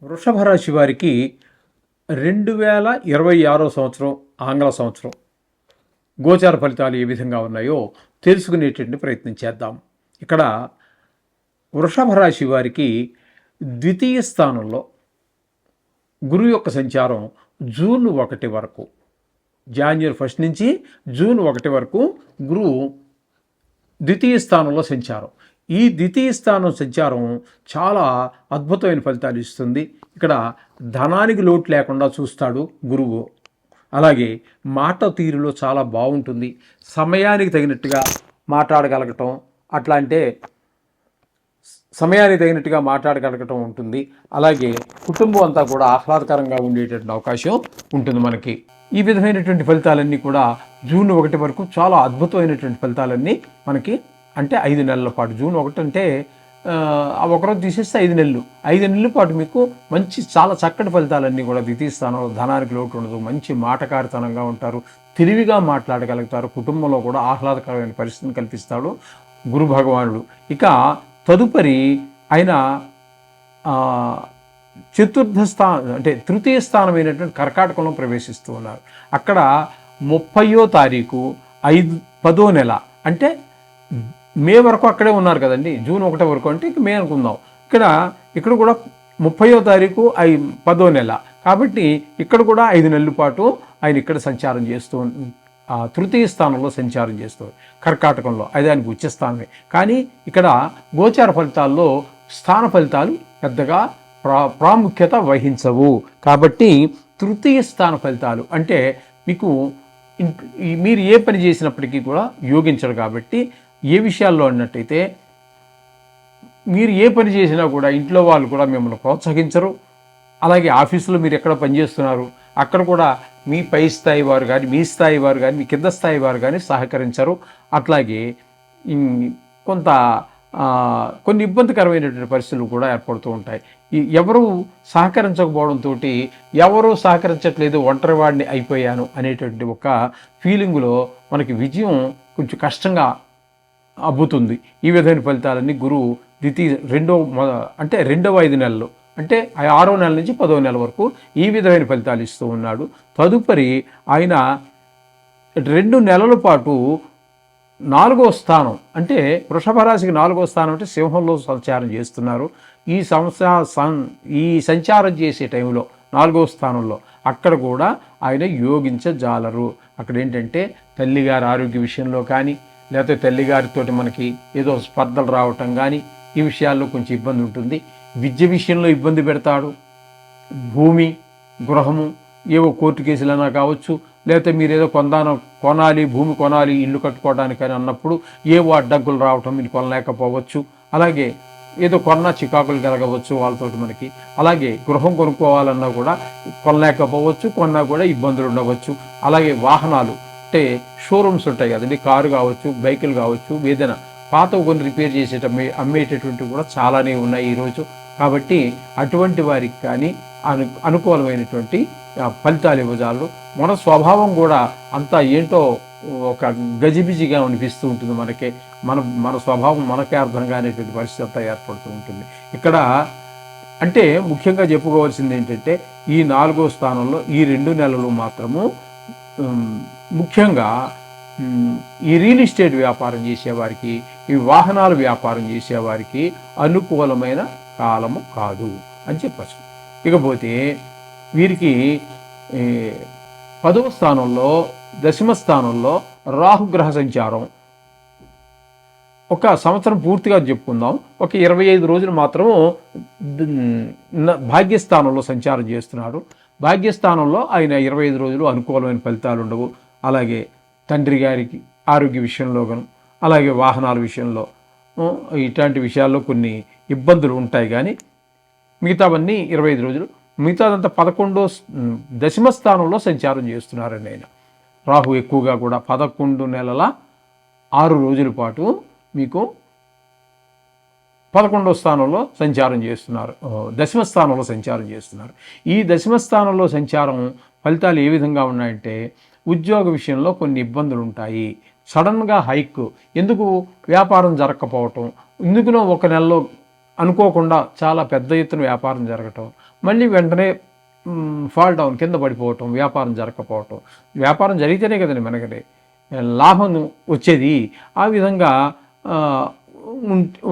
వృషభ రాశి వారికి 2026 సంవత్సరం ఆంగ్ల సంవత్సరం గోచార ఫలితాలు ఏ విధంగా ఉన్నాయో తెలుసుకునేటువంటి ప్రయత్నం చేద్దాం. ఇక్కడ వృషభ రాశి వారికి ద్వితీయ స్థానంలో గురువు యొక్క సంచారం జూన్ 1 వరకు, జనవరి 1 నుంచి జూన్ 1 వరకు గురువు ద్వితీయ స్థానంలో సంచారం. ఈ ద్వితీయ స్థానం సంచారం చాలా అద్భుతమైన ఫలితాలు ఇస్తుంది. ఇక్కడ ధనానికి లోటు లేకుండా చూస్తాడు గురువు. అలాగే మాట తీరులో చాలా బాగుంటుంది. సమయానికి తగినట్టుగా మాట్లాడగలగటం, అట్లా అంటే సమయానికి తగినట్టుగా మాట్లాడగలగటం ఉంటుంది. అలాగే కుటుంబం అంతా కూడా ఆహ్లాదకరంగా ఉండేటటువంటి అవకాశం ఉంటుంది మనకి. ఈ విధమైనటువంటి ఫలితాలన్నీ కూడా జూన్ 1 వరకు చాలా అద్భుతమైనటువంటి ఫలితాలన్నీ మనకి, అంటే 5 నెలల పాటు. జూన్ 1 అంటే ఒకరోజు తీసేస్తే 5 నెలలు, 5 నెలల పాటు మీకు మంచి చాలా చక్కటి ఫలితాలన్నీ కూడా ద్వితీయ స్థానంలో. ధనానికి లోటు ఉండదు, మంచి మాటకారితనంగా ఉంటారు, తెలివిగా మాట్లాడగలుగుతారు. కుటుంబంలో కూడా ఆహ్లాదకరమైన పరిస్థితిని కల్పిస్తాడు గురు భగవానుడు. ఇక తదుపరి ఆయన చతుర్థ స్థానం అంటే తృతీయ స్థానమైనటువంటి కర్కాటకంలో ప్రవేశిస్తూ ఉన్నారు. అక్కడ 30వ తారీఖు 10వ నెల, అంటే మే వరకు అక్కడే ఉన్నారు కదండి. జూన్ 1 వరకు అంటే ఇక మే అనుకుందాం. ఇక్కడ కూడా 30వ తారీఖు 10వ నెల కాబట్టి ఇక్కడ కూడా 5 నెలల పాటు ఆయన ఇక్కడ సంచారం చేస్తూ, తృతీయ స్థానంలో సంచారం చేస్తూ, కర్కాటకంలో. అది ఆయనకు ఉచ్చ స్థానమే. కానీ ఇక్కడ గోచార ఫలితాల్లో స్థాన ఫలితాలు పెద్దగా ప్రాముఖ్యత వహించవు. కాబట్టి తృతీయ స్థాన ఫలితాలు అంటే మీకు మీరు ఏ పని చేసినప్పటికీ కూడా యోగించరు. కాబట్టి ఏ విషయాల్లో అన్నట్టయితే మీరు ఏ పని చేసినా కూడా ఇంట్లో వాళ్ళు కూడా మిమ్మల్ని ప్రోత్సహించరు. అలాగే ఆఫీసులో మీరు ఎక్కడ పనిచేస్తున్నారు అక్కడ కూడా మీ పై స్థాయి వారు కానీ, మీ స్థాయి వారు కానీ, మీ కింద స్థాయి వారు కానీ సహకరించరు. అట్లాగే కొన్ని ఇబ్బందికరమైనటువంటి పరిస్థితులు కూడా ఏర్పడుతూ ఉంటాయి. ఎవరు సహకరించకపోవడంతో ఎవరు సహకరించట్లేదు, ఒంటరి వాడిని అయిపోయాను అనేటువంటి ఒక ఫీలింగులో మనకి విజయం కొంచెం కష్టంగా అబ్బుతుంది. ఈ విధమైన ఫలితాలన్నీ గురువు రెండవ 5 నెలలు, అంటే 6వ నెల నుంచి 10వ నెల వరకు ఈ విధమైన ఫలితాలు ఇస్తూ ఉన్నాడు. తదుపరి ఆయన 2 నెలల పాటు 4వ స్థానం, అంటే వృషభ రాశికి 4వ స్థానం అంటే సింహంలో సంచారం చేస్తున్నారు. ఈ సంచారం చేసే టైంలో 4వ స్థానంలో అక్కడ కూడా ఆయన యోగించజాలరు. అక్కడ ఏంటంటే తల్లిగారి ఆరోగ్య విషయంలో కానీ, లేకపోతే తల్లిగారితో మనకి ఏదో స్పర్ధలు రావటం కానీ, ఈ విషయాల్లో కొంచెం ఇబ్బంది ఉంటుంది. విద్య విషయంలో ఇబ్బంది పెడతాడు. భూమి, గృహము, ఏవో కోర్టు కేసులైనా కావచ్చు, లేకపోతే మీరు ఏదో కొనాలి, భూమి కొనాలి, ఇల్లు కట్టుకోవడానికని అన్నప్పుడు ఏవో అడ్డంకులు రావటం, మీరు కొనలేకపోవచ్చు. అలాగే ఏదో కొన్నా చికాకులు కలగవచ్చు వాళ్ళతోటి మనకి. అలాగే గృహం కొనుక్కోవాలన్నా కూడా కొనలేకపోవచ్చు, కొన్నా కూడా ఇబ్బందులు ఉండవచ్చు. అలాగే వాహనాలు, అంటే షోరూమ్స్ ఉంటాయి కదండి, కారు కావచ్చు, బైకులు కావచ్చు, ఏదైనా పాతవి కొన్ని రిపేర్ అమ్మేటటువంటివి కూడా చాలానే ఉన్నాయి ఈరోజు. కాబట్టి అటువంటి వారికి కానీ అనుకూలమైనటువంటి ఫలితాలు ఇవ్వజాలరు. మన స్వభావం కూడా అంతా ఏంటో ఒక గజిబిజిగా అనిపిస్తూ ఉంటుంది మనకే. మన స్వభావం మనకే అర్థం కానిటువంటి పరిస్థితి అంతా ఏర్పడుతూ ఉంటుంది. ఇక్కడ అంటే ముఖ్యంగా చెప్పుకోవాల్సింది ఏంటంటే ఈ 4వ స్థానంలో ఈ 2 నెలలు మాత్రము ముఖ్యంగా ఈ రియల్ ఎస్టేట్ వ్యాపారం చేసేవారికి, ఈ వాహనాల వ్యాపారం చేసేవారికి అనుకూలమైన కాలము కాదు అని చెప్పచ్చు. ఇకపోతే వీరికి 10వ స్థానంలో, 10వ స్థానంలో రాహుగ్రహ సంచారం. ఒక సంవత్సరం పూర్తిగా చెప్పుకుందాం, ఒక 25 రోజులు మాత్రము భాగ్యస్థానంలో సంచారం చేస్తున్నాడు. భాగ్యస్థానంలో ఆయన 25 రోజులు అనుకూలమైన ఫలితాలు ఉండవు. అలాగే తండ్రి గారికి ఆరోగ్య విషయంలో గాను, అలాగే వాహనాల విషయంలో ఇట్లాంటి విషయాల్లో కొన్ని ఇబ్బందులు ఉంటాయి. కానీ మిగతావన్నీ 25 రోజులు, మిగతాదంతా 10వ స్థానంలో సంచారం చేస్తున్నారండి ఆయన. రాహు ఎక్కువగా కూడా 11 నెలల 6 రోజుల పాటు మీకు 11వ స్థానంలో సంచారం చేస్తున్నారు, 10వ స్థానంలో సంచారం చేస్తున్నారు. ఈ 10వ స్థానంలో సంచారం ఫలితాలు ఏ విధంగా ఉన్నాయంటే ఉద్యోగ విషయంలో కొన్ని ఇబ్బందులు ఉంటాయి. సడన్గా హైక్, ఎందుకు వ్యాపారం జరగకపోవటం, ఎందుకునో ఒక నెలలో అనుకోకుండా చాలా పెద్ద ఎత్తున వ్యాపారం జరగటం, మళ్ళీ వెంటనే ఫాల్ డౌన్, కింద పడిపోవటం, వ్యాపారం జరగకపోవటం. వ్యాపారం జరిగితేనే కదండి మనకి లాభం వచ్చేది. ఆ విధంగా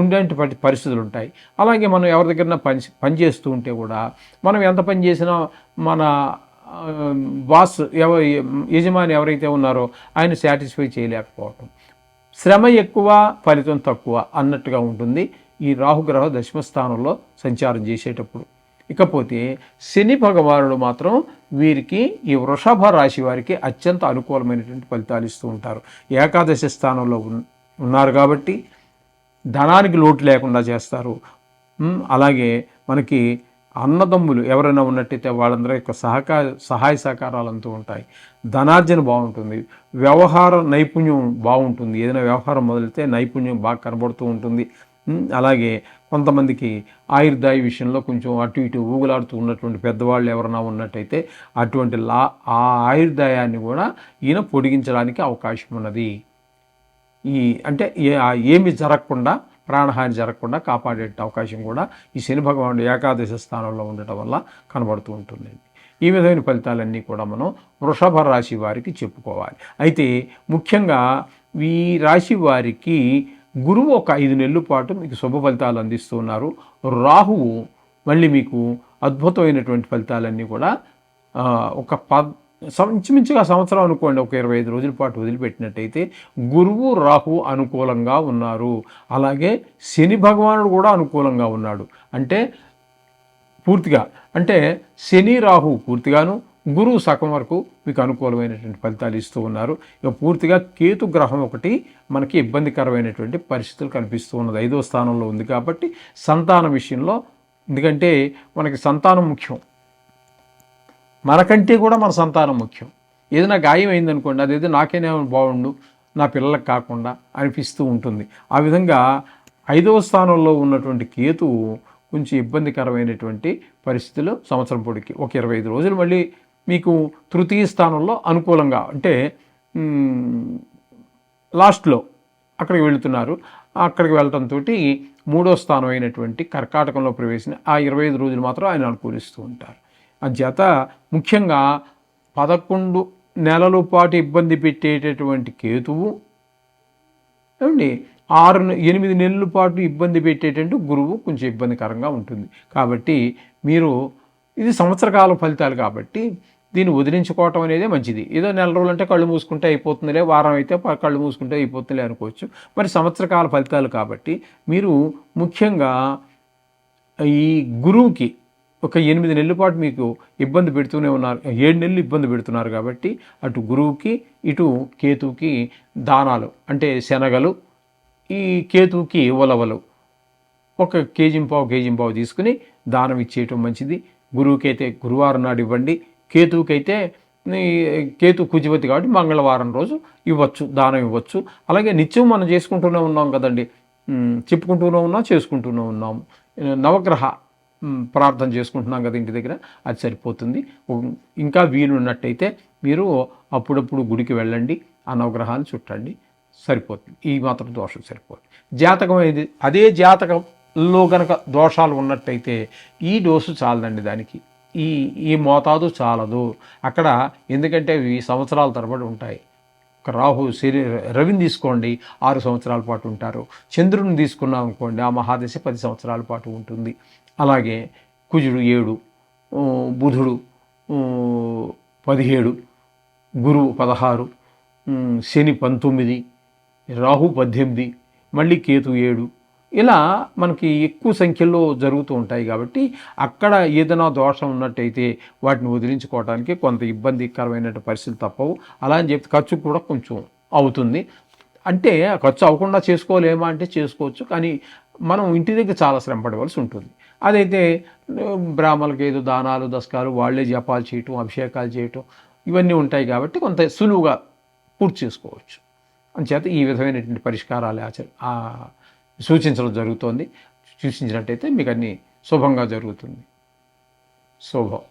ఉండేటువంటి పరిస్థితులు ఉంటాయి. అలాగే మనం ఎవరి దగ్గర పని చేస్తూ ఉంటే కూడా మనం ఎంత పని చేసినా మన బాస్ యజమాని ఎవరైతే ఉన్నారో ఆయన సాటిస్ఫై చేయలేకపోవటం, శ్రమ ఎక్కువ ఫలితం తక్కువ అన్నట్టుగా ఉంటుంది ఈ రాహుగ్రహ దశమ స్థానంలో సంచారం చేసేటప్పుడు. ఇకపోతే శని భగవానుడు మాత్రం వీరికి ఈ వృషభ రాశి వారికి అత్యంత అనుకూలమైనటువంటి ఫలితాలు ఇస్తూ ఉంటారు. ఏకాదశి స్థానంలో ఉన్నారు కాబట్టి ధనానికి లోటు లేకుండా చేస్తారు. అలాగే మనకి అన్నదమ్ములు ఎవరైనా ఉన్నట్టయితే వాళ్ళందరి యొక్క సహాయ సహకారాలు అంతూ ఉంటాయి. ధనార్జన బాగుంటుంది, వ్యవహార నైపుణ్యం బాగుంటుంది. ఏదైనా వ్యవహారం మొదలైతే నైపుణ్యం బాగా కనబడుతూ ఉంటుంది. అలాగే కొంతమందికి ఆయుర్దాయ విషయంలో కొంచెం అటు ఇటు ఊగులాడుతూ ఉన్నటువంటి పెద్దవాళ్ళు ఎవరైనా ఉన్నట్టయితే అటువంటి ఆ ఆయుర్దాయాన్ని కూడా ఈయన పొడిగించడానికి అవకాశం ఉన్నది. అంటే ఏమి జరగకుండా, ప్రాణహాని జరగకుండా కాపాడే అవకాశం కూడా ఈ శని భగవానుడు ఏకాదశి స్థానంలో ఉండటం వల్ల కనబడుతూ ఉంటుందండి. ఈ విధమైన ఫలితాలన్నీ కూడా మనం వృషభ రాశి వారికి చెప్పుకోవాలి. అయితే ముఖ్యంగా ఈ రాశి వారికి గురువు ఒక 5 నెలల పాటు మీకు శుభ ఫలితాలు అందిస్తూ ఉన్నారు. రాహువు మళ్ళీ మీకు అద్భుతమైనటువంటి ఫలితాలన్నీ కూడా ఒక ఇంచుమించుగా సంవత్సరం అనుకోండి, ఒక 25 రోజుల పాటు వదిలిపెట్టినట్టయితే గురువు రాహు అనుకూలంగా ఉన్నారు. అలాగే శని భగవానుడు కూడా అనుకూలంగా ఉన్నాడు. అంటే పూర్తిగా, అంటే శని రాహు పూర్తిగాను, గురువు సగం వరకు మీకు అనుకూలమైనటువంటి ఫలితాలు ఇస్తూ ఉన్నారు. ఇక పూర్తిగా కేతు గ్రహం ఒకటి మనకి ఇబ్బందికరమైనటువంటి పరిస్థితులు కనిపిస్తూ ఉన్నది. 5వ స్థానంలో ఉంది కాబట్టి సంతానం విషయంలో, ఎందుకంటే మనకి సంతానం ముఖ్యం, మనకంటే కూడా మన సంతానం ముఖ్యం. ఏదైనా గాయం అయిందనుకోండి, అదేదో నాకేనే బాగుండు, నా పిల్లలకు కాకుండా అనిపిస్తూ ఉంటుంది. ఆ విధంగా 5వ స్థానంలో ఉన్నటువంటి కేతువు కొంచెం ఇబ్బందికరమైనటువంటి పరిస్థితులు సంవత్సరం పొడికి ఒక 25 రోజులు మళ్ళీ మీకు తృతీయ స్థానంలో అనుకూలంగా, అంటే లాస్ట్లో అక్కడికి వెళుతున్నారు. అక్కడికి వెళ్ళటంతో 3వ స్థానం అయినటువంటి కర్కాటకంలో ప్రవేశించి ఆ 25 రోజులు మాత్రం ఆయన అనుకూలిస్తూ ఉంటారు. అంచేత ముఖ్యంగా 11 నెలల పాటు ఇబ్బంది పెట్టేటటువంటి కేతువు ఏమండి 8 నెలల పాటు ఇబ్బంది పెట్టేటటువంటి గురువు కొంచెం ఇబ్బందికరంగా ఉంటుంది. కాబట్టి మీరు ఇది సంవత్సరకాల ఫలితాలు కాబట్టి దీన్ని వదిలించుకోవటం అనేది మంచిది. ఏదో నెల రోజులు అంటే కళ్ళు మూసుకుంటే అయిపోతుందిలే, వారం అయితే కళ్ళు మూసుకుంటే అయిపోతుందిలే అనుకోవచ్చు. మరి సంవత్సరకాల ఫలితాలు కాబట్టి మీరు ముఖ్యంగా ఈ గురువుకి ఒక 8 నెలల పాటు మీకు ఇబ్బంది పెడుతూనే ఉన్నారు, 7 నెలలు ఇబ్బంది పెడుతున్నారు కాబట్టి అటు గురువుకి ఇటు కేతువుకి దానాలు, అంటే శనగలు, ఈ కేతువుకి ఉలవలు ఒక కేజీ పావు తీసుకుని దానం ఇచ్చేయటం మంచిది. గురువుకి అయితే గురువారం నాడు ఇవ్వండి, కేతువుకి అయితే కేతు కుజివతి కాబట్టి మంగళవారం రోజు ఇవ్వచ్చు, దానం ఇవ్వచ్చు. అలాగే నిత్యం మనం చేసుకుంటూనే ఉన్నాం కదండి, చెప్పుకుంటూనే ఉన్నాం, చేసుకుంటూనే ఉన్నాము. నవగ్రహ ప్రార్థన చేసుకుంటున్నాం కదా ఇంటి దగ్గర, అది సరిపోతుంది. ఇంకా వీలున్నట్టయితే మీరు అప్పుడప్పుడు గుడికి వెళ్ళండి, ఆ నవగ్రహాన్ని చుట్టండి, సరిపోతుంది. ఈ మాత్రం దోషం సరిపోతుంది. జాతకం అనేది అదే జాతకంలో గనక దోషాలు ఉన్నట్టయితే ఈ డోసు చాలదండి, దానికి ఈ మోతాదు చాలదు అక్కడ. ఎందుకంటే ఇవి సంవత్సరాల తరబడి ఉంటాయి. ఒక రాహు రవిని తీసుకోండి 6 సంవత్సరాల పాటు ఉంటారు. చంద్రుని తీసుకున్నాం అనుకోండి, ఆ మహాదశ 10 సంవత్సరాల పాటు ఉంటుంది. అలాగే కుజుడు 7, బుధుడు 17, గురువు 16, శని 19, రాహు 18, మళ్ళీ కేతు 7, ఇలా మనకి ఎక్కువ సంఖ్యలో జరుగుతూ ఉంటాయి. కాబట్టి అక్కడ ఏదైనా దోషం ఉన్నట్టయితే వాటిని వదిలించుకోవడానికి కొంత ఇబ్బందికరమైన పరిస్థితులు తప్పవు. అలా అని చెప్పి ఖర్చు కూడా కొంచెం అవుతుంది. అంటే ఖర్చు అవ్వకుండా చేసుకోలేమా అంటే చేసుకోవచ్చు, కానీ మనం ఇంటి దగ్గర చాలా శ్రమ పడవలసి ఉంటుంది. అదైతే బ్రాహ్మణులకి ఏదో దానాలు దశకాలు వాళ్ళే జపాలు చేయటం, అభిషేకాలు చేయటం ఇవన్నీ ఉంటాయి కాబట్టి కొంత సులువుగా పూర్తి చేసుకోవచ్చు. అంచేత ఈ విధమైనటువంటి పరిష్కారాలు సూచించడం జరుగుతోంది. సూచించినట్టయితే మీకు అన్నీ శుభంగా జరుగుతుంది. శుభం.